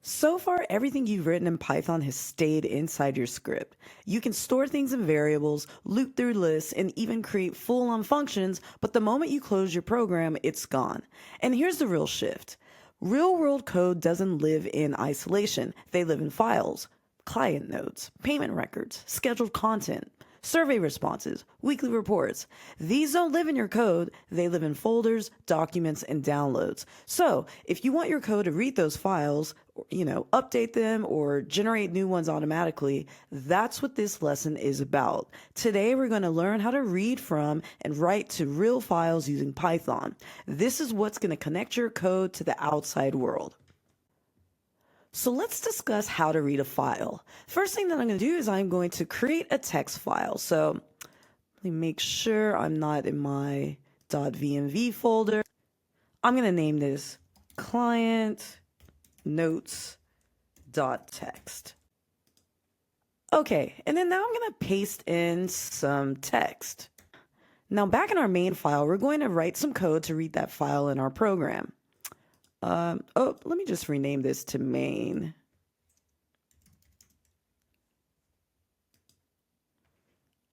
So far, everything you've written in Python has stayed inside your script. You can store things in variables, loop through lists, and even create full-on functions, but the moment you close your program, it's gone. And here's the real shift. Real-world code doesn't live in isolation. They live in files, client nodes, payment records, scheduled content, survey responses, weekly reports. These don't live in your code. They live in folders, documents, and downloads. So if you want your code to read those files, update them or generate new ones automatically, that's what this lesson is about. Today, we're going to learn how to read from and write to real files using Python. This is what's going to connect your code to the outside world. So let's discuss how to read a file. First thing that I'm going to do is I'm going to create a text file. So let me make sure I'm not in my .vmv folder. I'm going to name this client notes.txt. Okay, and then now I'm going to paste in some text. Now back in our main file, we're going to write some code to read that file in our program. Let me just rename this to main.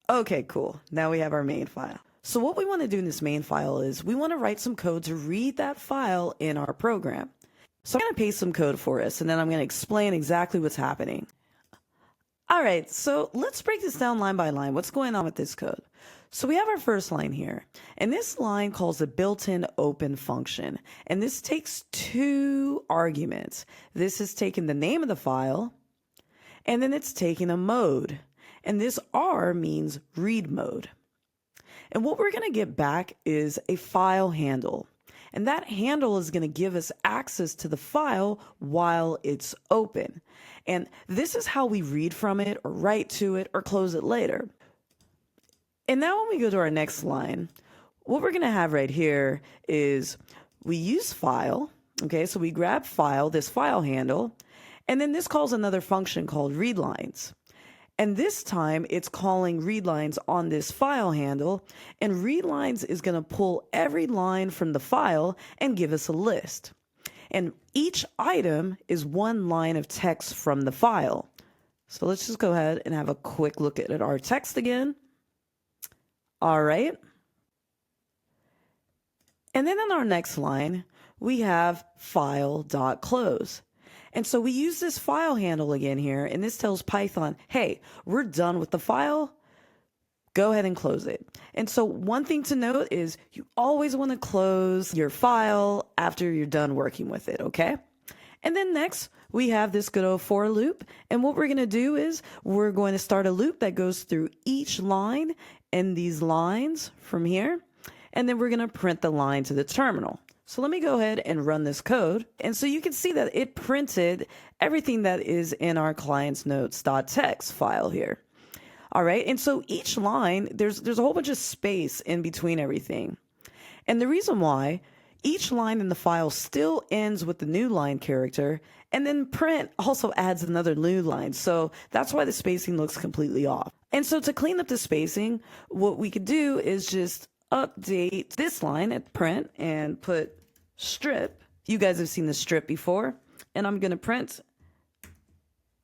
Okay, cool. Now we have our main file. So what we want to do in this main file is we want to write some code to read that file in our program. So I'm going to paste some code for us, and then I'm going to explain exactly what's happening. All right, so let's break this down line by line. What's going on with this code? So we have our first line here, and this line calls a built-in open function, and this takes two arguments. This is taking the name of the file, and then it's taking a mode, and this R means read mode. And what we're going to get back is a file handle, and that handle is going to give us access to the file while it's open. And this is how we read from it or write to it or close it later. And now when we go to our next line, what we're going to have right here is we use file. Okay, so we grab file, this file handle, and then this calls another function called readlines. And this time it's calling readlines on this file handle, and readlines is going to pull every line from the file and give us a list. And each item is one line of text from the file. So let's just go ahead and have a quick look at our text again. All right. And then in our next line, we have file.close. And so we use this file handle again here, and this tells Python, hey, we're done with the file. Go ahead and close it. And so one thing to note is you always want to close your file after you're done working with it, okay? And then next, we have this good old for loop. And what we're going to do is we're going to start a loop that goes through each line and these lines from here. And then we're going to print the line to the terminal. So let me go ahead and run this code. And so you can see that it printed everything that is in our client's notes.txt file here. All right. And so each line, there's a whole bunch of space in between everything. And the reason why each line in the file still ends with the new line character, and then print also adds another new line. So that's why the spacing looks completely off. And so to clean up the spacing, what we could do is just update this line at print and put strip. You guys have seen the strip before, and I'm going to print.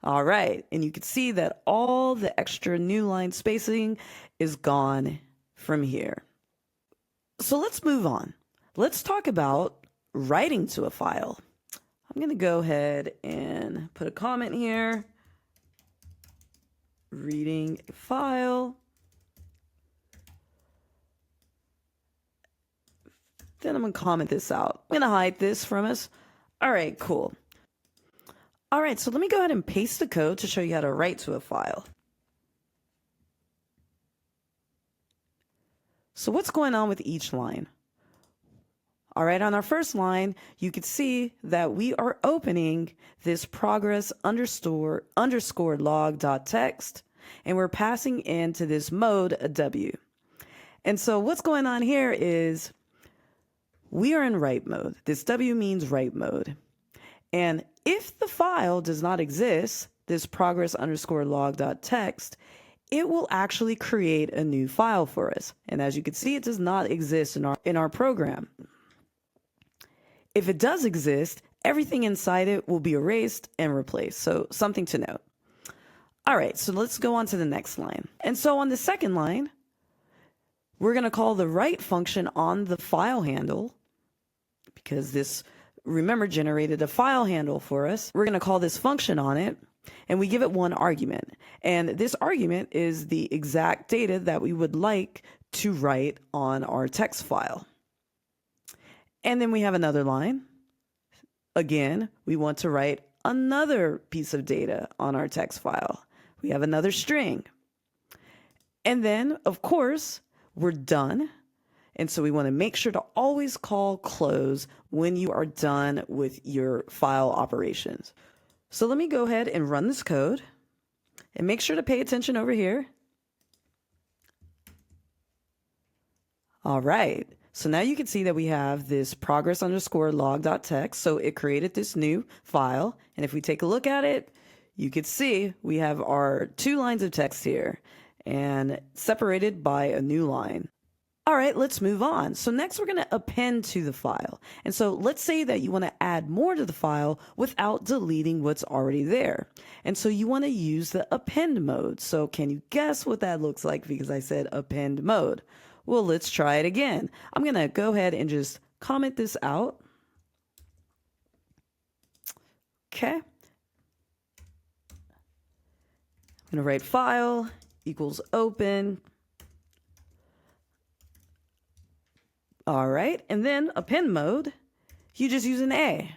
All right, and you can see that all the extra new line spacing is gone from here. So let's move on. Let's talk about writing to a file. I'm going to go ahead and put a comment here. Reading a file. Then I'm going to comment this out. I'm going to hide this from us. All right, cool. All right, so let me go ahead and paste the code to show you how to write to a file. So what's going on with each line? All right, on our first line, you can see that we are opening this progress underscore log.txt, and we're passing into this mode a W. And so what's going on here is we are in write mode. This W means write mode. And if the file does not exist, this progress underscore log.txt, it will actually create a new file for us. And as you can see, it does not exist in our program. If it does exist, everything inside it will be erased and replaced. So something to note. All right, so let's go on to the next line. And so on the second line, we're going to call the write function on the file handle, because this, remember, generated a file handle for us. We're going to call this function on it, and we give it one argument. And this argument is the exact data that we would like to write on our text file. And then we have another line. Again, we want to write another piece of data on our text file. We have another string. And then, of course, we're done. And so we want to make sure to always call close when you are done with your file operations. So let me go ahead and run this code and make sure to pay attention over here. All right. So now you can see that we have this progress_log.txt. So it created this new file. And if we take a look at it, you can see we have our 2 lines of text here and separated by a new line. All right, let's move on. So next we're going to append to the file. And so let's say that you want to add more to the file without deleting what's already there. And so you want to use the append mode. So can you guess what that looks like because I said append mode? Well, let's try it again. I'm going to go ahead and just comment this out. Okay. I'm going to write file equals open. All right, and then append mode, you just use an A.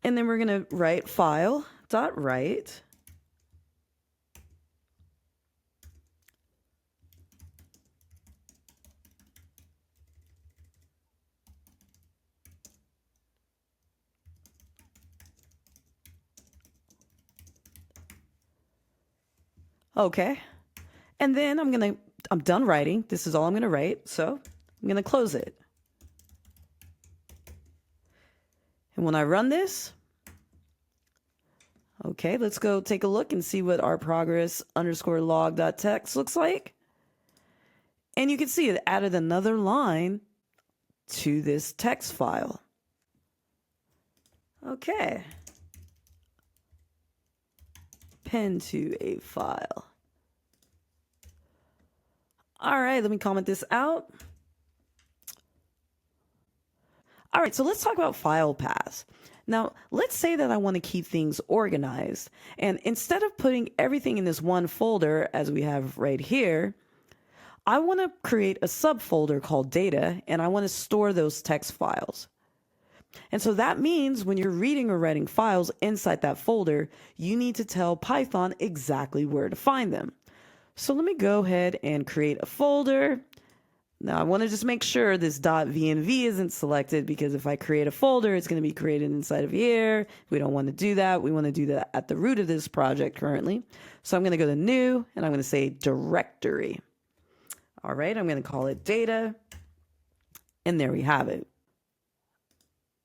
And then we're going to write file.write. Okay, and then I'm done writing. This is all I'm going to write, so I'm going to close it. And when I run this, okay, let's go take a look and see what our progress_log.txt looks like. And you can see it added another line to this text file. Okay. Append to a file. All right, let me comment this out. All right, so let's talk about file paths. Now, let's say that I want to keep things organized. And instead of putting everything in this one folder, as we have right here, I want to create a subfolder called data, and I want to store those text files. And so that means when you're reading or writing files inside that folder, you need to tell Python exactly where to find them. So let me go ahead and create a folder. Now I want to just make sure this .venv isn't selected, because if I create a folder, it's going to be created inside of here. We don't want to do that. We want to do that at the root of this project currently. So I'm going to go to new, and I'm going to say directory. All right, I'm going to call it data. And there we have it.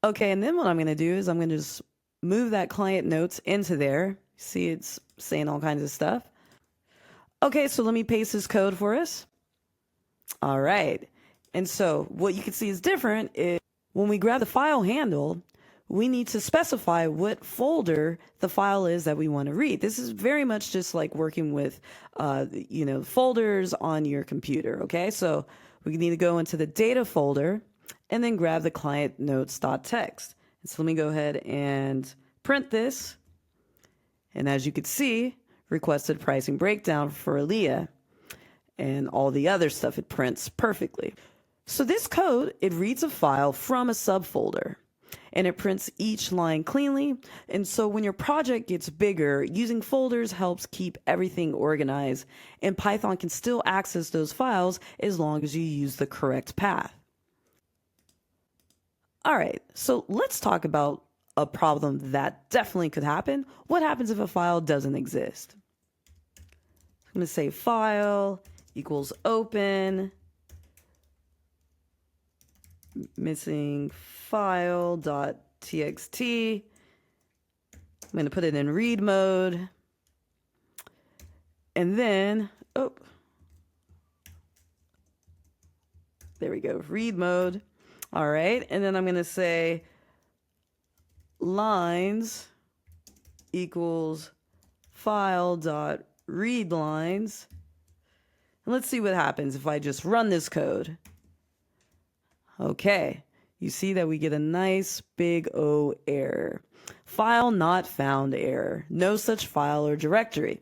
Okay, and then what I'm going to do is I'm going to just move that client notes into there. See, it's saying all kinds of stuff. Okay, so let me paste this code for us. All right. And so what you can see is different is when we grab the file handle, we need to specify what folder the file is that we want to read. This is very much just like working with, folders on your computer. Okay, so we need to go into the data folder and then grab the client notes.txt. And so let me go ahead and print this. And as you can see, requested pricing breakdown for Aaliyah. And all the other stuff, it prints perfectly. So this code, it reads a file from a subfolder, and it prints each line cleanly. And so when your project gets bigger, using folders helps keep everything organized, and Python can still access those files as long as you use the correct path. All right, so let's talk about a problem that definitely could happen. What happens if a file doesn't exist? I'm going to say file equals open, missing file.txt. I'm going to put it in read mode. And then, there we go, read mode. All right, and then I'm going to say lines equals file dot read lines. And let's see what happens if I just run this code. Okay, you see that we get a nice big O error. File not found error. No such file or directory.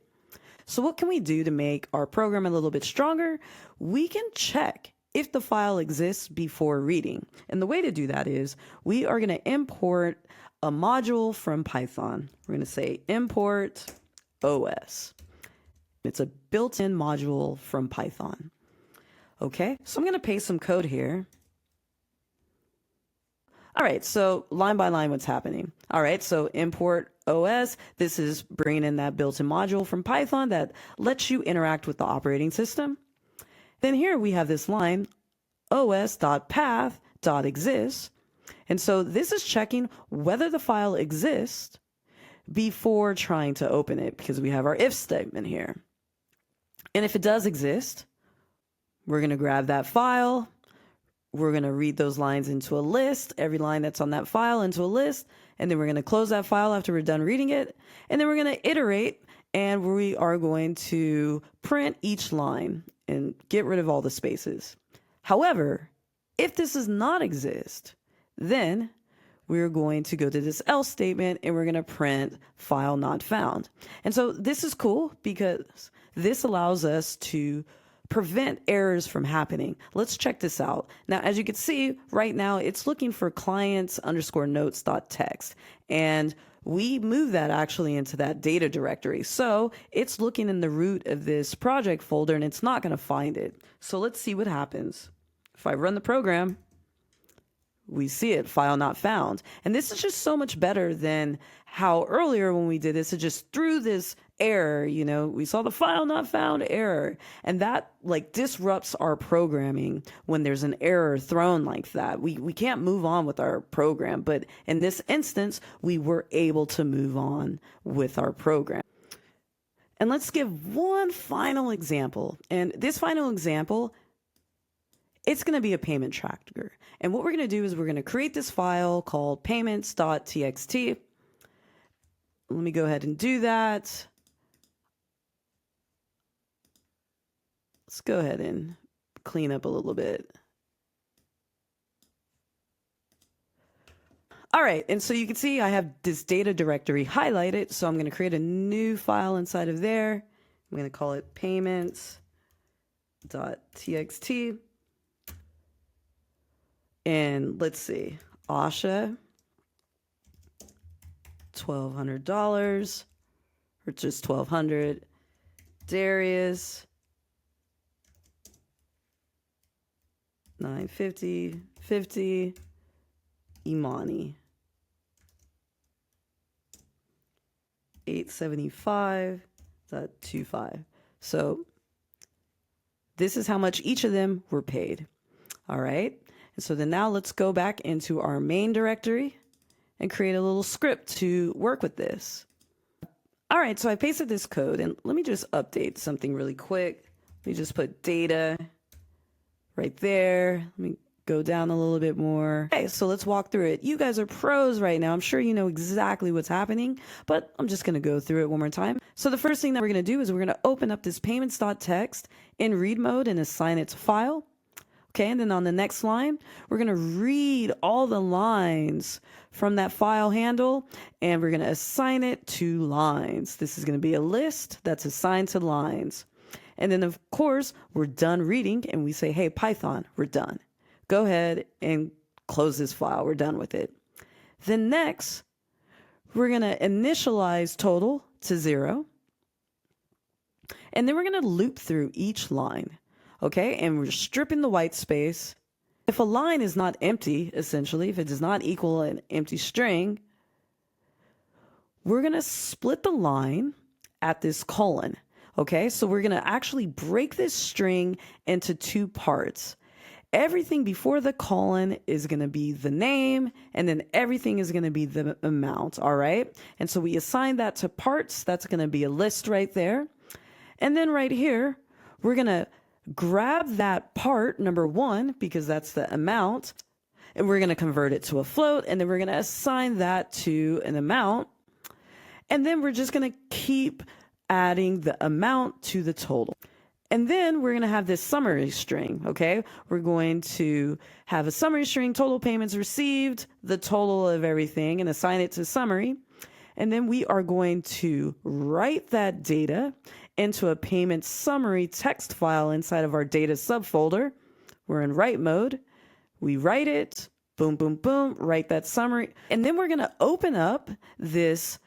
So what can we do to make our program a little bit stronger? We can check if the file exists before reading. And the way to do that is we are going to import a module from Python. We're going to say import OS. It's a built-in module from Python. Okay, so I'm going to paste some code here. All right, so line by line, what's happening? All right, so import OS. This is bringing in that built-in module from Python that lets you interact with the operating system. Then here we have this line, os.path.exists. And so this is checking whether the file exists before trying to open it, because we have our if statement here. And if it does exist, we're going to grab that file. We're going to read those lines into a list, every line that's on that file into a list, and then we're going to close that file after we're done reading it, and then we're going to iterate, and we are going to print each line and get rid of all the spaces. However, if this does not exist, then we're going to go to this else statement and we're going to print file not found. And so this is cool because this allows us to prevent errors from happening. Let's check this out. Now, as you can see right now, it's looking for clients_notes.txt, and we move that actually into that data directory. So it's looking in the root of this project folder and it's not going to find it. So let's see what happens. If I run the program, we see it, file not found. And this is just so much better than how earlier when we did this, it just threw this error, you know, we saw the file not found error. And that like disrupts our programming when there's an error thrown like that. We can't move on with our program, but in this instance, we were able to move on with our program. And let's give one final example. And this final example, it's going to be a payment tracker. And what we're going to do is we're going to create this file called payments.txt. Let me go ahead and do that. Let's go ahead and clean up a little bit. All right, and so you can see I have this data directory highlighted, so I'm going to create a new file inside of there. I'm going to call it payments.txt. And let's see, Asha, $1,200, or just $1,200. Darius, $950.50. Imani, $875.25. So this is how much each of them were paid. All right. And so then now let's go back into our main directory and create a little script to work with this. All right, so I pasted this code, and let me just update something really quick. Let me just put data right there. Let me go down a little bit more. Okay, so let's walk through it. You guys are pros right now. I'm sure you know exactly what's happening, but I'm just going to go through it one more time. So the first thing that we're going to do is we're going to open up this payments.txt in read mode and assign it to file. Okay, and then on the next line, we're going to read all the lines from that file handle, and we're going to assign it to lines. This is going to be a list that's assigned to lines. And then, of course, we're done reading, and we say, hey, Python, we're done. Go ahead and close this file. We're done with it. Then next, we're going to initialize total to 0. And then we're going to loop through each line. Okay, and we're stripping the white space. If a line is not empty, essentially, if it does not equal an empty string, we're going to split the line at this colon. Okay, so we're going to actually break this string into two parts. Everything before the colon is going to be the name, and then everything is going to be the amount, all right? And so we assign that to parts. That's going to be a list right there. And then right here, we're going to grab that part, number 1, because that's the amount, and we're going to convert it to a float, and then we're going to assign that to an amount. And then we're just going to keep adding the amount to the total. And then we're going to have this summary string, okay? We're going to have a summary string, total payments received, the total of everything, and assign it to summary. And then we are going to write that data into a payment summary text file inside of our data subfolder. We're in write mode. We write it, boom, boom, boom, write that summary. And then we're going to open up this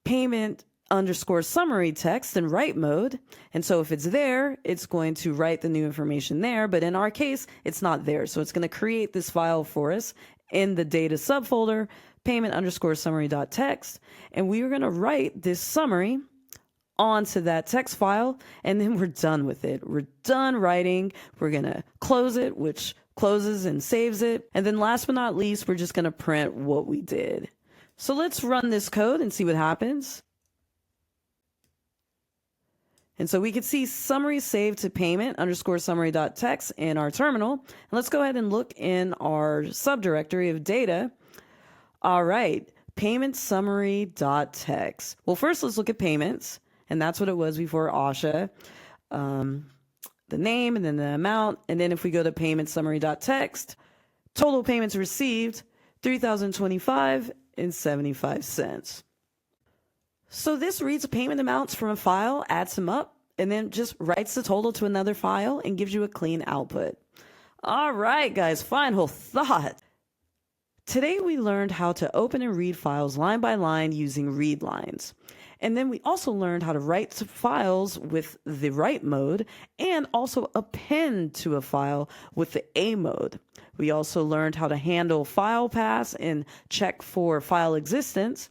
payment underscore summary text in write mode. And so if it's there, it's going to write the new information there. But in our case, it's not there. So it's going to create this file for us in the data subfolder, payment underscore summary.txt. And we are going to write this summary onto that text file, and then we're done with it. We're done writing. We're going to close it, which closes and saves it. And then last but not least, we're just going to print what we did. So let's run this code and see what happens. And so we can see summary saved to payment underscore summary.txt in our terminal. And let's go ahead and look in our subdirectory of data. All right, payment summary.txt. Well, first let's look at payments. And that's what it was before Asha. The name and then the amount. And then if we go to payment summary.txt, total payments received, $3,025.75. So this reads payment amounts from a file, adds them up, and then just writes the total to another file and gives you a clean output. All right, guys, final thought. Today we learned how to open and read files line by line using read lines. And then we also learned how to write to files with the write mode and also append to a file with the A mode. We also learned how to handle file paths and check for file existence.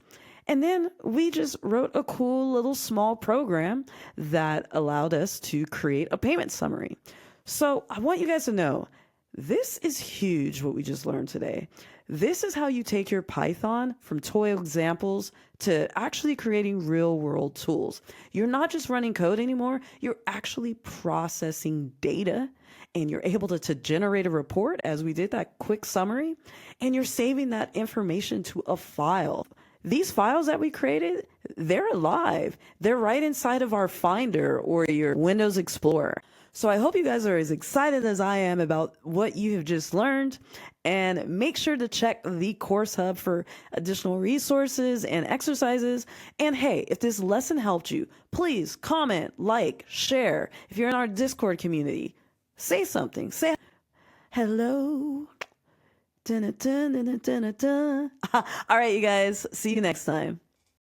And then we just wrote a cool little small program that allowed us to create a payment summary. So I want you guys to know, this is huge what we just learned today. This is how you take your Python from toy examples to actually creating real world tools. You're not just running code anymore, you're actually processing data, and you're able to generate a report as we did that quick summary, and you're saving that information to a file. These files that we created, they're alive. They're right inside of our Finder or your Windows Explorer. So I hope you guys are as excited as I am about what you have just learned, and make sure to check the Course Hub for additional resources and exercises. And hey, if this lesson helped you, please comment, like, share. If you're in our Discord community, say something. Say hello. Dun, dun, dun, dun, dun, dun, dun. All right, you guys, see you next time.